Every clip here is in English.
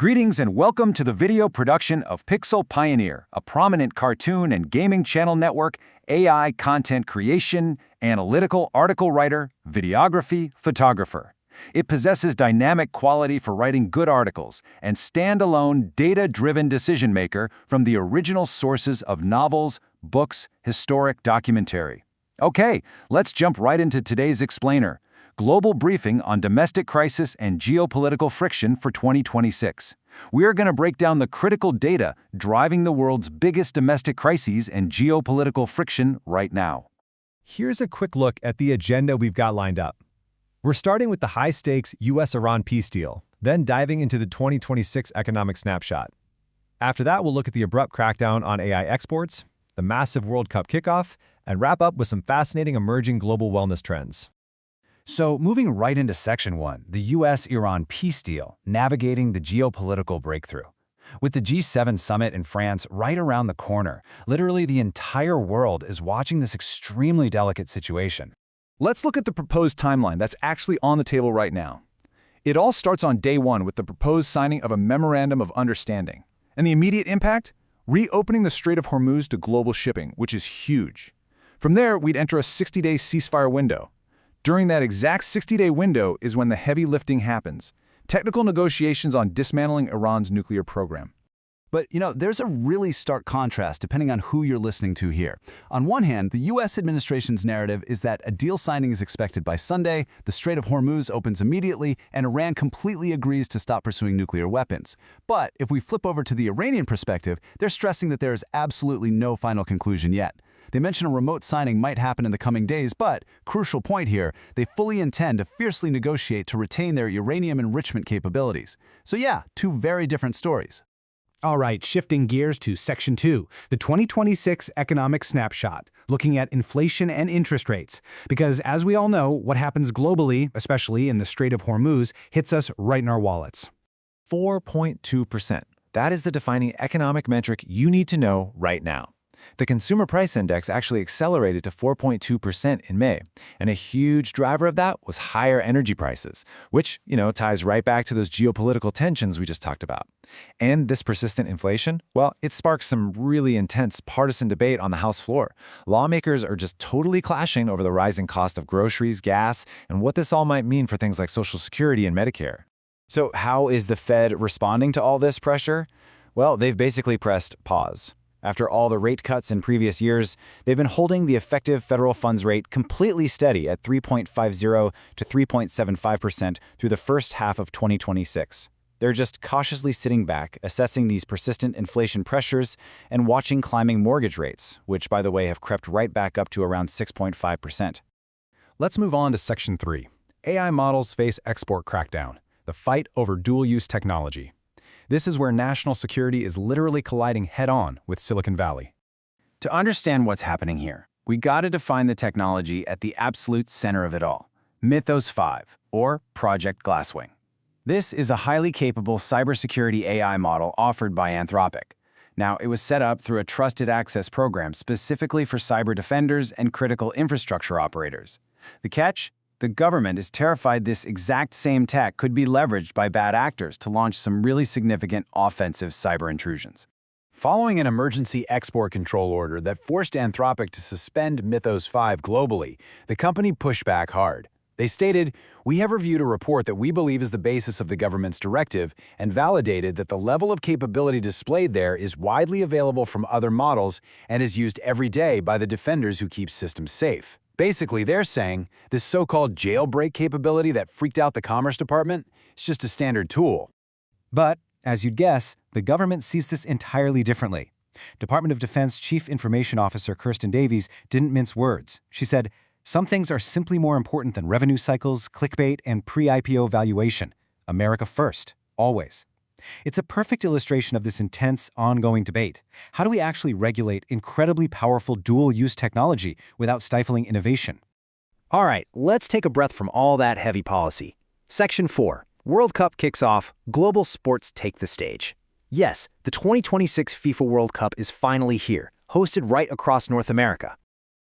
Greetings and welcome to the video production of Pixel Pioneer, a prominent cartoon and gaming channel network, AI content creation, analytical article writer, videography, photographer. It possesses dynamic quality for writing good articles and standalone, data-driven decision maker from the original sources of novels, books, historic documentary. Okay, let's jump right into today's explainer. Global briefing on domestic crisis and geopolitical friction for 2026. We're going to break down the critical data driving the world's biggest domestic crises and geopolitical friction right now. Here's a quick look at the agenda we've got lined up. We're starting with the high-stakes US-Iran peace deal, then diving into the 2026 economic snapshot. After that, we'll look at the abrupt crackdown on AI exports, the massive World Cup kickoff, and wrap up with some fascinating emerging global wellness trends. So, moving right into Section 1, the US-Iran peace deal, navigating the geopolitical breakthrough. With the G7 summit in France right around the corner, literally the entire world is watching this extremely delicate situation. Let's look at the proposed timeline that's actually on the table right now. It all starts on day one with the proposed signing of a Memorandum of Understanding. And the immediate impact? Reopening the Strait of Hormuz to global shipping, which is huge. From there, we'd enter a 60-day ceasefire window. During that exact 60-day window is when the heavy lifting happens. Technical negotiations on dismantling Iran's nuclear program. But, there's a really stark contrast depending on who you're listening to here. On one hand, the U.S. administration's narrative is that a deal signing is expected by Sunday, the Strait of Hormuz opens immediately, and Iran completely agrees to stop pursuing nuclear weapons. But if we flip over to the Iranian perspective, they're stressing that there is absolutely no final conclusion yet. They mention a remote signing might happen in the coming days, but, crucial point here, they fully intend to fiercely negotiate to retain their uranium enrichment capabilities. So yeah, two very different stories. All right, shifting gears to Section 2, the 2026 economic snapshot, looking at inflation and interest rates. Because as we all know, what happens globally, especially in the Strait of Hormuz, hits us right in our wallets. 4.2%. That is the defining economic metric you need to know right now. The Consumer Price Index actually accelerated to 4.2% in May, and a huge driver of that was higher energy prices, which, ties right back to those geopolitical tensions we just talked about. And this persistent inflation, well, it sparks some really intense partisan debate on the House floor. Lawmakers are just totally clashing over the rising cost of groceries, gas, and what this all might mean for things like Social Security and Medicare. So how is the Fed responding to all this pressure? Well, they've basically pressed pause. After all the rate cuts in previous years, they've been holding the effective federal funds rate completely steady at 3.50 to 3.75% through the first half of 2026. They're just cautiously sitting back, assessing these persistent inflation pressures and watching climbing mortgage rates, which, by the way, have crept right back up to around 6.5%. Let's move on to Section 3. AI models face export crackdown, the fight over dual-use technology. This is where national security is literally colliding head-on with Silicon Valley. To understand what's happening here, we got to define the technology at the absolute center of it all, Mythos 5, or Project Glasswing. This is a highly capable cybersecurity AI model offered by Anthropic. Now, it was set up through a trusted access program specifically for cyber defenders and critical infrastructure operators. The catch? The government is terrified this exact same tech could be leveraged by bad actors to launch some really significant offensive cyber intrusions. Following an emergency export control order that forced Anthropic to suspend Mythos 5 globally, the company pushed back hard. They stated, "We have reviewed a report that we believe is the basis of the government's directive and validated that the level of capability displayed there is widely available from other models and is used every day by the defenders who keep systems safe." Basically, they're saying this so-called jailbreak capability that freaked out the Commerce Department is just a standard tool. But, as you'd guess, the government sees this entirely differently. Department of Defense Chief Information Officer Kirsten Davies didn't mince words. She said, "Some things are simply more important than revenue cycles, clickbait, and pre-IPO valuation. America first, always." It's a perfect illustration of this intense, ongoing debate. How do we actually regulate incredibly powerful dual-use technology without stifling innovation? All right, let's take a breath from all that heavy policy. Section 4. World Cup kicks off, global sports take the stage. Yes, the 2026 FIFA World Cup is finally here, hosted right across North America.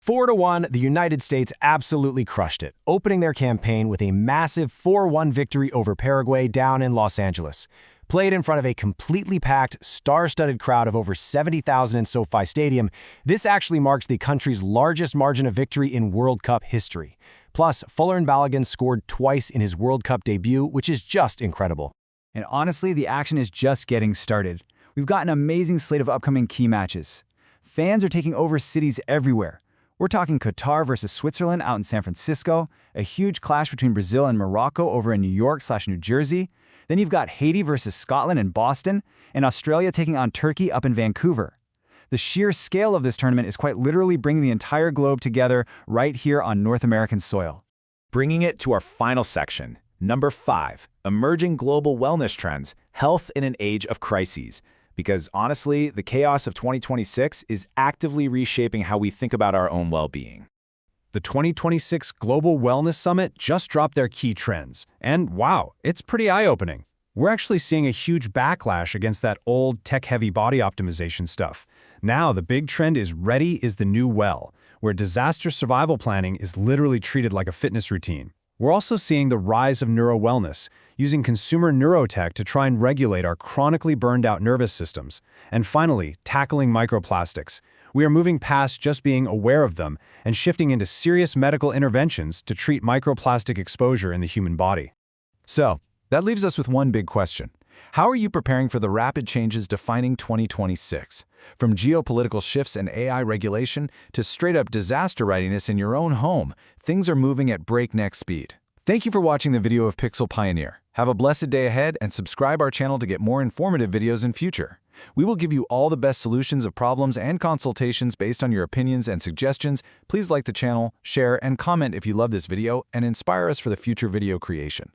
4-1, the United States absolutely crushed it, opening their campaign with a massive 4-1 victory over Paraguay down in Los Angeles. Played in front of a completely packed, star-studded crowd of over 70,000 in SoFi Stadium, this actually marks the country's largest margin of victory in World Cup history. Plus, Fuller and Balogun scored twice in his World Cup debut, which is just incredible. And honestly, the action is just getting started. We've got an amazing slate of upcoming key matches. Fans are taking over cities everywhere. We're talking Qatar versus Switzerland out in San Francisco, a huge clash between Brazil and Morocco over in New York/New Jersey. Then you've got Haiti versus Scotland in Boston, and Australia taking on Turkey up in Vancouver. The sheer scale of this tournament is quite literally bringing the entire globe together right here on North American soil. Bringing it to our final section, number 5, emerging global wellness trends, health in an age of crises. Because honestly, the chaos of 2026 is actively reshaping how we think about our own well-being. The 2026 Global Wellness Summit just dropped their key trends, and wow, it's pretty eye-opening. We're actually seeing a huge backlash against that old tech-heavy body optimization stuff. Now, the big trend is ready is the new well, where disaster survival planning is literally treated like a fitness routine. We're also seeing the rise of neuro-wellness, using consumer neurotech to try and regulate our chronically burned-out nervous systems. And finally, tackling microplastics. We are moving past just being aware of them and shifting into serious medical interventions to treat microplastic exposure in the human body. So, that leaves us with one big question. How are you preparing for the rapid changes defining 2026? From geopolitical shifts and AI regulation to straight-up disaster readiness in your own home, things are moving at breakneck speed. Thank you for watching the video of Pixel Pioneer. Have a blessed day ahead and subscribe our channel to get more informative videos in future. We will give you all the best solutions of problems and consultations based on your opinions and suggestions. Please like the channel, share, and comment if you love this video and inspire us for the future video creation.